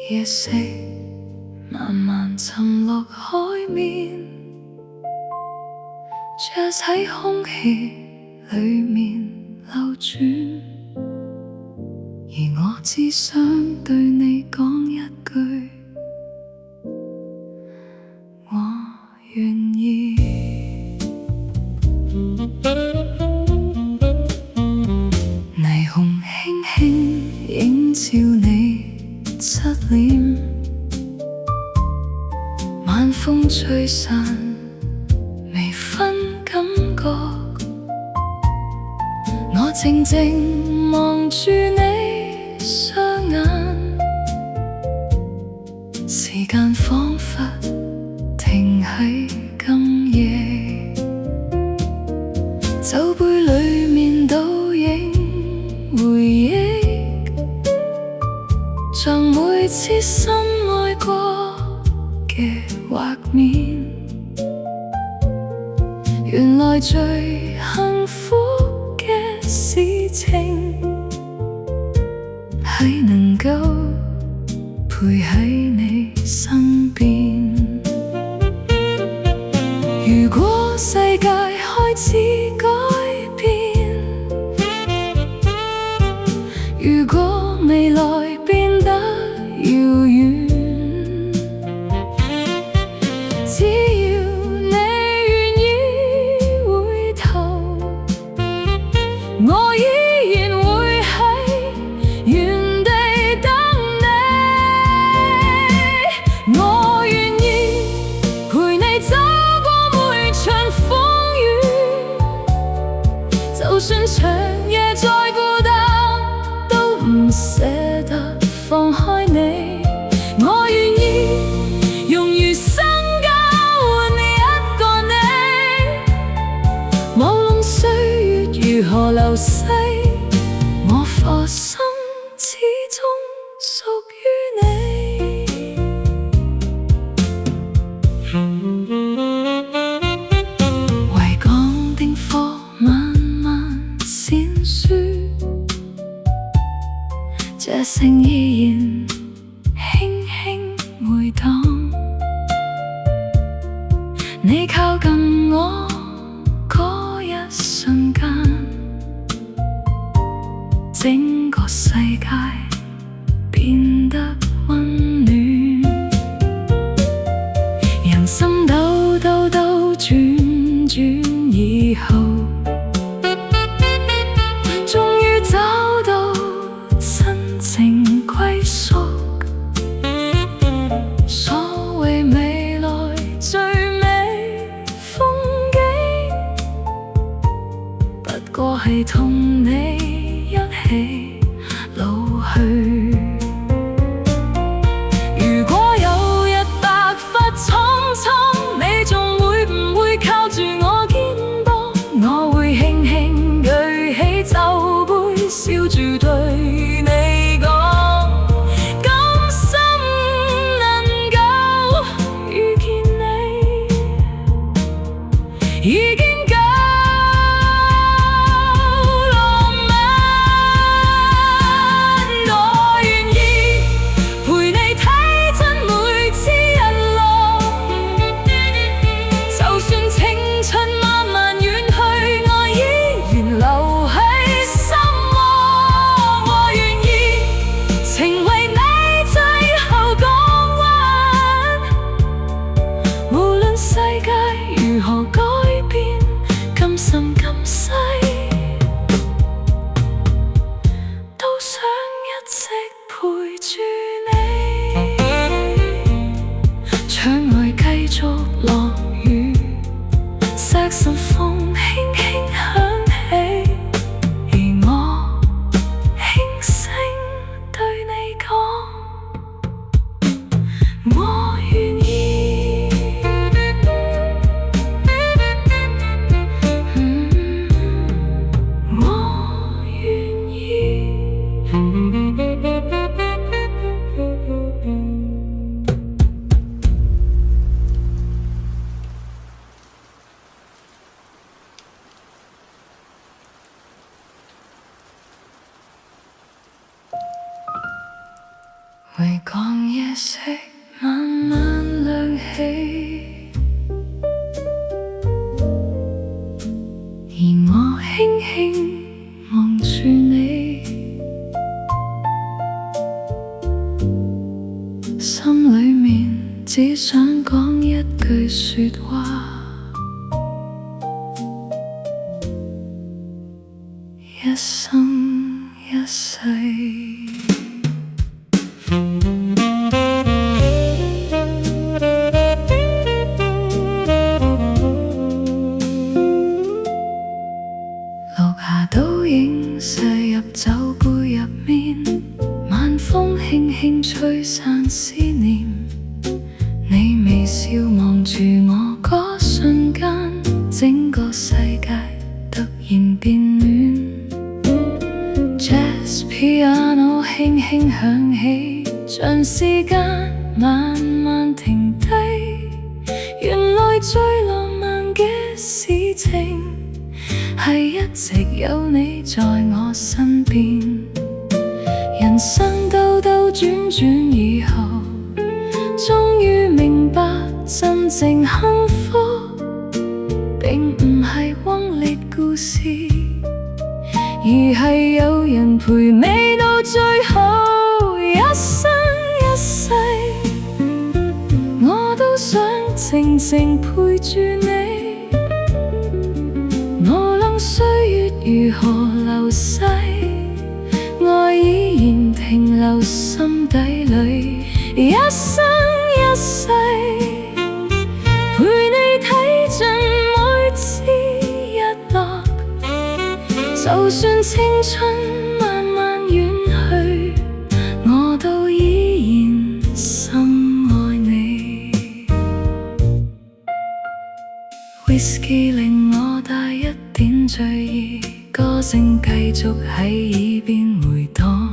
夜色慢慢沉落海面， Jazz 喺空氣裏面流轉，而我只想對你講一句，我願意。霓虹輕輕映照你側臉，晚風吹散微醺感覺，我靜靜望住你雙眼，時間彷彿停喺今夜，酒杯裏面倒影回憶，像每次深愛過嘅畫面。原來最幸福嘅事情，係能夠陪喺你身邊。如果世界開始改變，如果未來變得遙遠，只要你願意回頭，我依然會喺原地等你。我願意陪你走過每場風雨，就算長夜再孤單，都唔捨得放開你。我願意用餘生交換一個你，無論歲月如何流逝，我顆心始終屬於你。維港燈火慢慢閃爍，這聲依然輕輕回盪。你靠近我嗰一瞬間，整個世界變得溫暖，人生兜兜兜轉轉以後，終於找到真正歸宿。所謂未來最美風景，不過係同你一起老去。如果有日白髮蒼蒼，你仲會唔會靠住我肩膊？我會輕輕舉起酒杯，笑住對你講，今生能夠遇見你，已經夠浪漫。我願意陪你睇真每次日落，就算青春慢慢遠去，我依然留喺心窩。我願意成為你最後港灣，無論世界如何改變，今生今世都想一直陪住你。窗外繼續落雨，薩克斯風輕輕響起，而我輕聲對你講，我願意。我願意。回港夜色慢慢亮起，而我輕輕望住你，心裏面只想講一句說話，一生一世。落下倒影射入酒杯入面，晚風輕輕吹散思念。你微笑望住我嗰瞬間，整個世界突然變暖。Jazz piano 輕輕響起，像時間慢慢停低。原來最浪漫嘅事情，係一直有你在我身邊。人生兜兜轉轉以後，終於明白真正幸福並唔係轟烈故事，而係有人陪你到最後。一生一世，我都想靜靜陪住你，無論歲月如何流逝，愛依然停留心底裏。一生一世，陪你睇盡每次日落，就算青春慢慢遠去，我都依然深愛你。 Whisky 令我帶一點醉意，歌聲繼續喺耳邊回盪。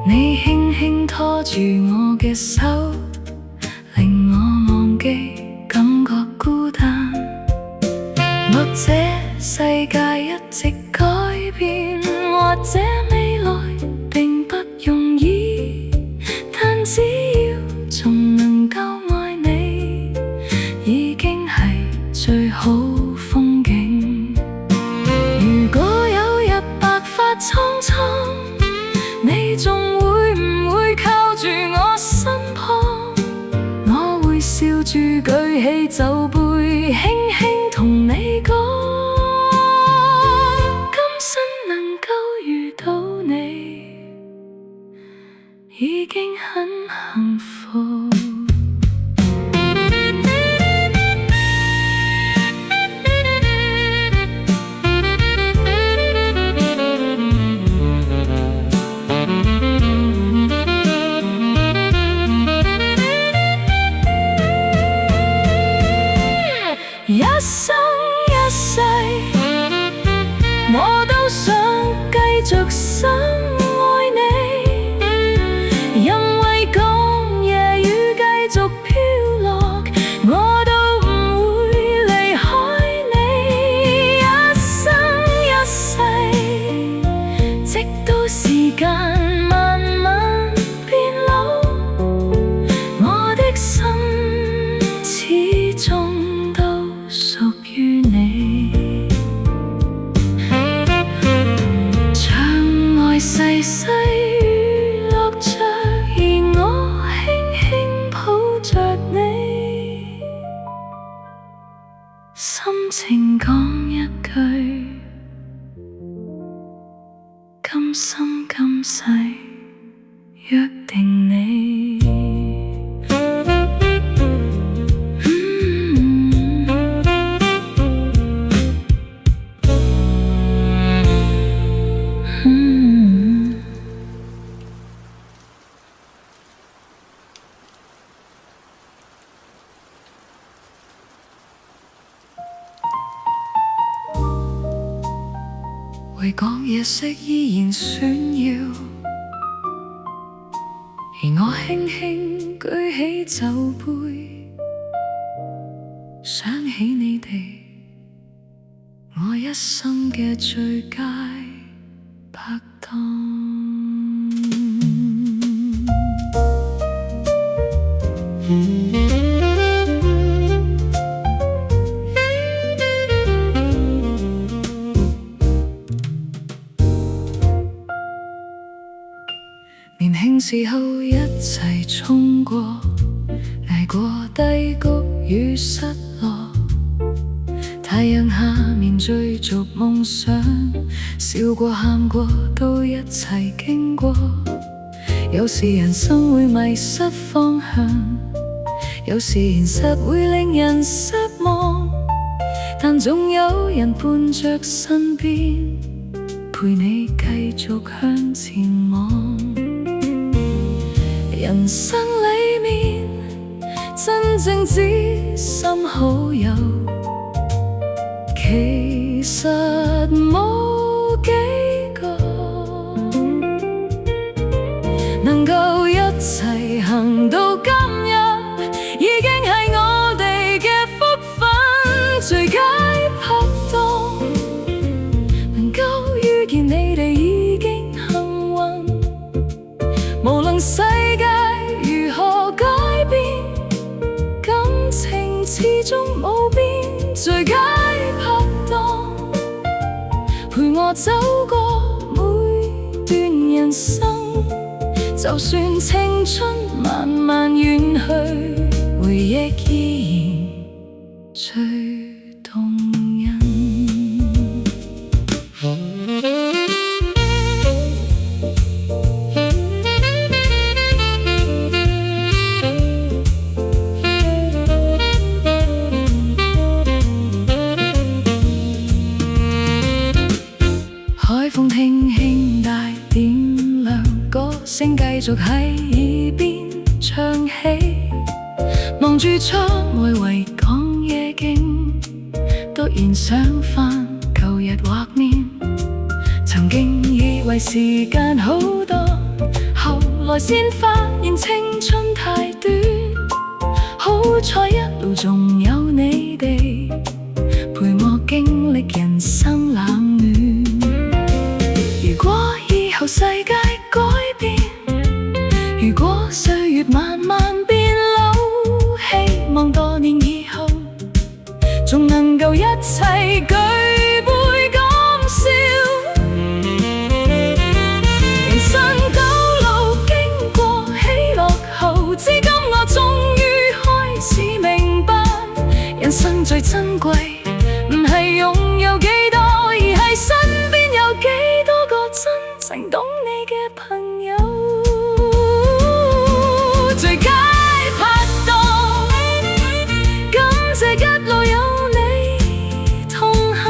你輕輕拖住我嘅手，令我忘記感覺孤單。或者世界一直改變，或者未來並不容易，但只要仲能夠愛你，已經係最好風景。如果有日白髮蒼蒼，你仲會唔會靠住我身旁？我會笑住舉起酒杯，輕輕同你講，今生能夠遇到你，已經很幸福。一生一世，我都想繼續深愛你，因為講夜雨繼續飄落，我都唔會離開你。一生一世，直到時間慢慢變老，我的心始終屬於你。窗外細細雨落着，而我輕輕抱着你，心情講一句，今生今世約定你。回港夜色依然閃耀，而我輕輕舉起酒杯，想起你哋，我一生嘅最佳拍檔。年輕時候一齊衝過，捱過低谷與失落，太陽下面追逐夢想，笑過喊過都一齊經過。有時人生會迷失方向，有時現實會令人失望，但總有人伴着身邊，陪你繼續向前望。人生裏面真正知心好友，其實冇幾個，能夠一齊行到今日，已經係我哋嘅福分。最佳拍檔，能夠遇見你哋已經幸運，無論世界如何改變，感情始終冇變。最佳拍檔，陪我走過每段人生，就算青春慢慢遠去，回憶依然最動人。海風輕輕帶點亮，歌聲繼續喺耳邊唱起，望住窗外維港夜景，突然想返舊日畫面。曾經以為時間好多，後來先發現青春太短，好彩一路仲有你哋陪我經歷人生冷暖。如果以後世界改變，如果歲月慢慢變老，希望多年以後仲能夠一齊舉杯講笑。人生九路經過喜樂後，至今我終於開始明白，人生最珍貴唔係擁有幾多，而係身邊有幾多個真正懂你嘅朋友。最佳拍檔，感謝一路有你同行，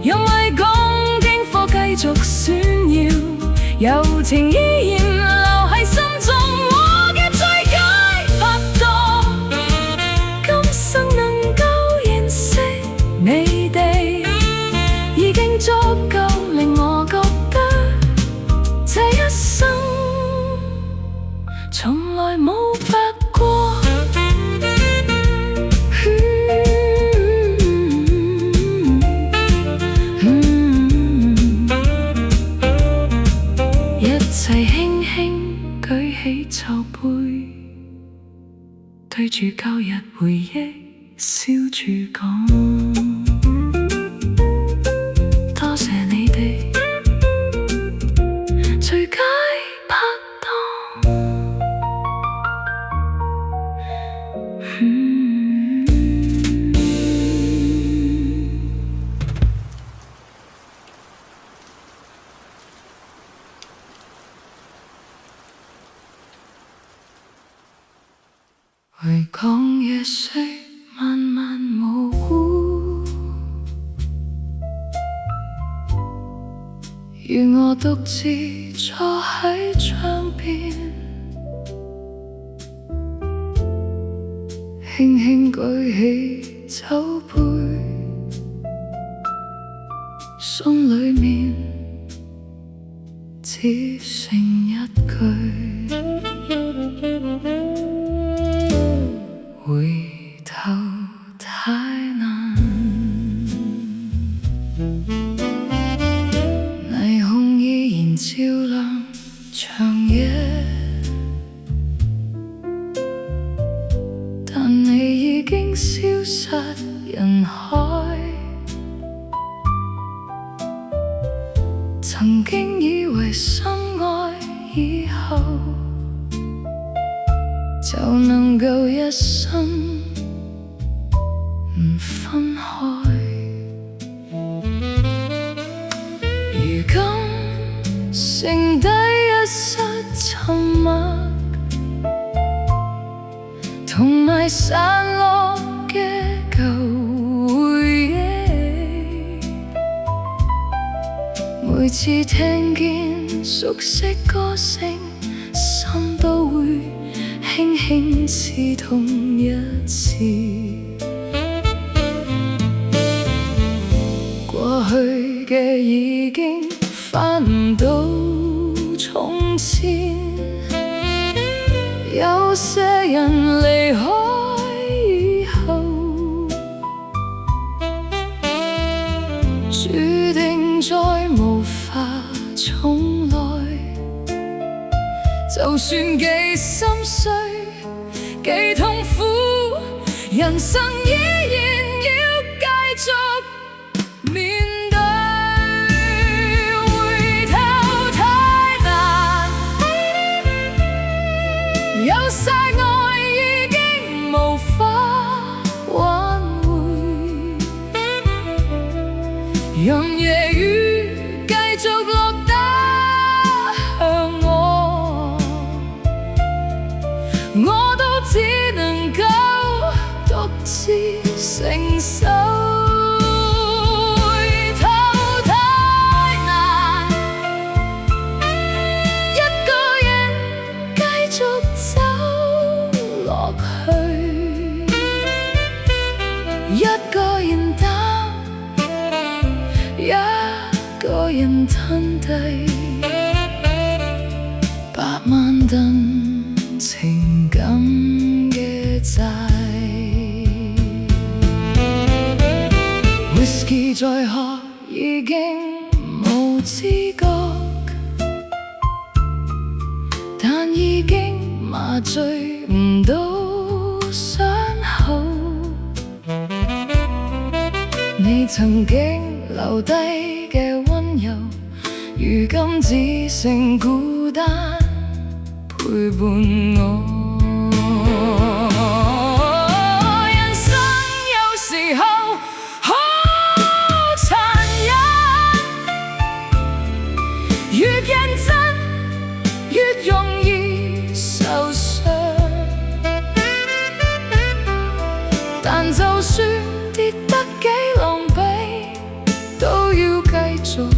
讓為講經課繼續炫耀，友情依然留喺心中。我嘅最佳拍檔，今生能夠認識你哋，已經足夠令我覺得這一生從來冇白過。一齊輕輕舉起酒杯，對住舊日回憶笑住講，多謝你哋最佳拍檔。回港夜色慢慢模糊，如我獨自坐喺窗邊，輕輕舉起酒杯，心裏面只剩一句，回頭太難。霓虹依然照亮長夜，經消失人海。曾經以為相愛以後就能夠一生唔分開，如今剩低一室沉默，同埋散落嘅舊回憶。每次聽見熟悉歌聲，心都會輕輕刺痛一次。過去嘅已經翻唔到從前，有些人離開以後，注定再無法重來。就算幾心碎，幾痛苦，人生依然要繼續面對。回頭太難，有些愛已經無法挽回，讓夜雨繼續落打向我，我都只能夠獨自承受。回頭太難，一個人繼續走落去，一個人擔，一個人吞低百萬噸情感嘅債。Whisky 再喝已經無知覺，但已經麻醉唔到傷口。你曾經留低嘅溫柔，如今只剩孤單陪伴我。人生有時候好殘忍，越認真越容易受傷，但就算跌得幾狼狽，都要繼續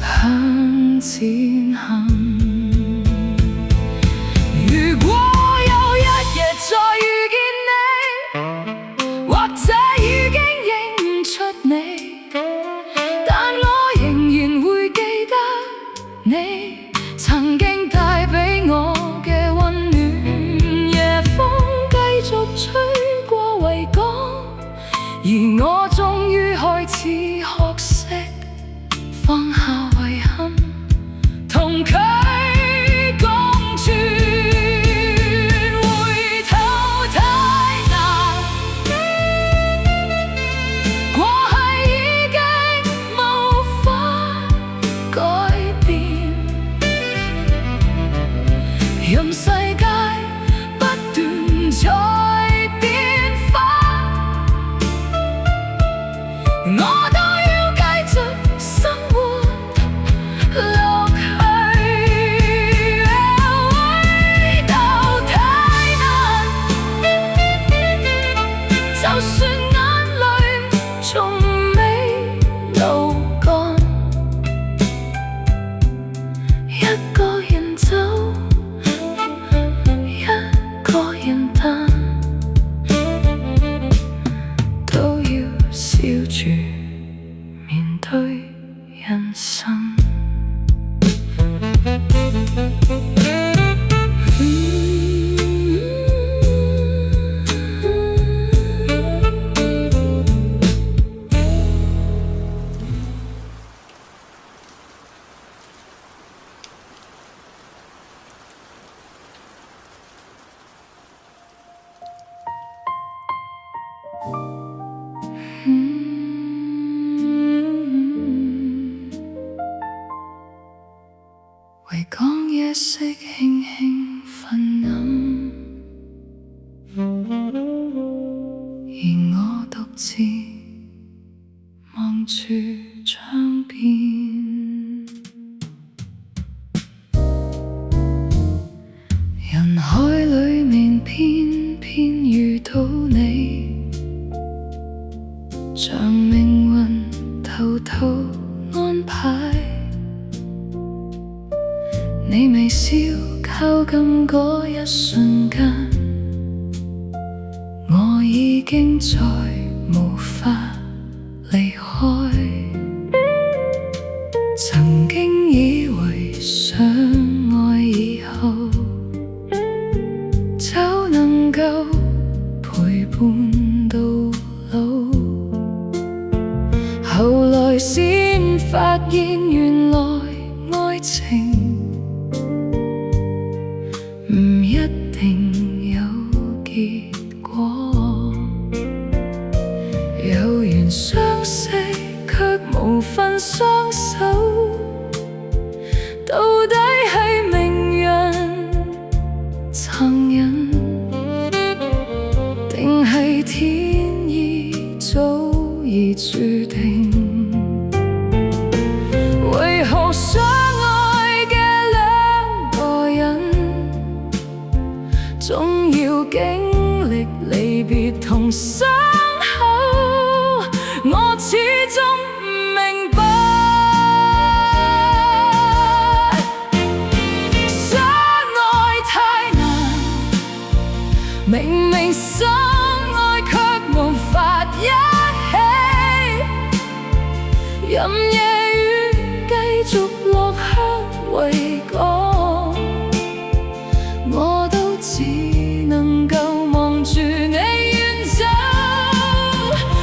向前行。如果有一日再遇見你，或者已經認唔出你，但我仍然會記得你曾經帶俾我嘅溫暖。夜風繼續吹過維港，而我終於開始學識放下遺憾，同佢共存。回頭太難，過去已經無法改變，任世界不斷在變化，我都要繼續生活落去。回頭太難，就算眼淚從未流乾，一個人走，一個人擔，都要笑住面對人生。人海裏面偏偏遇到你，像命運偷偷安排。你微笑靠近嗰一瞬間，我已經再無法離開。曾經以為相愛以後就能夠陪伴到老，後來先發現原來愛情唔一定有結果，有緣相識卻無分雙手，到底係命運殘忍，定係天意早已注定？為何相愛嘅兩個人，總要經歷離別同傷口？我始終唔明白，相愛太難，明明相愛卻無法一起，任夜雨繼續落向維港，我都只能夠望住你遠走。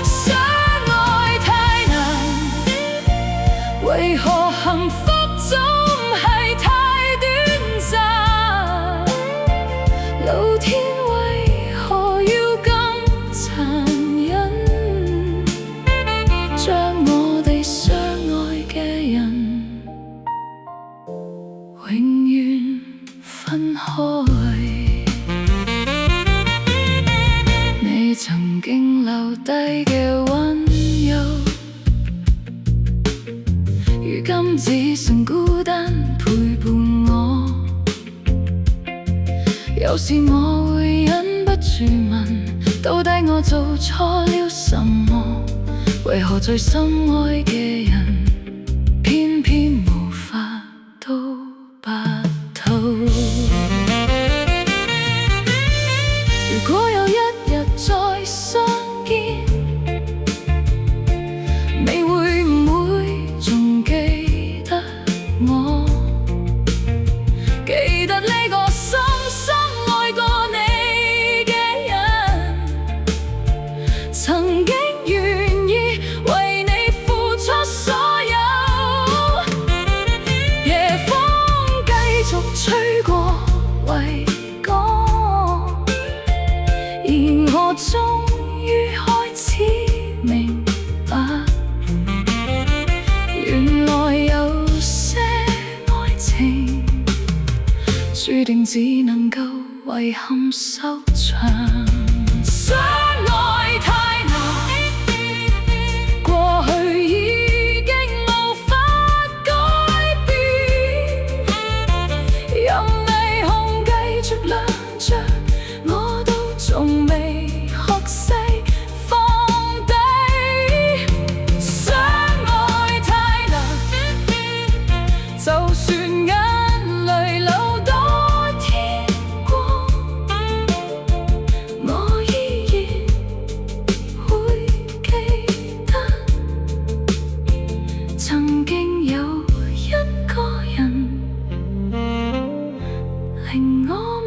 相愛太難，為何幸福總係太短暫？老天為何要咁殘忍，將我哋相愛嘅人永遠分開？你曾經留低嘅溫柔，如今只剩孤單陪伴我。有時我會忍不住問，到底我做錯了什麼？為何最深愛嘅人偏偏無法都白頭？如果有一日再相見，你會唔會仲記得我？記得呢個深深愛過你嘅人，曾經願意為你付出所有。夜風繼續吹過維港，而我終於開始明白，原來有些愛情注定只能夠遺憾收場。相愛太難，過去已經無法改變，任霓虹繼續亮着，我都仲未學識放低。相愛太難，就算眼淚流多天光，我依然會記得，曾經有一個人令我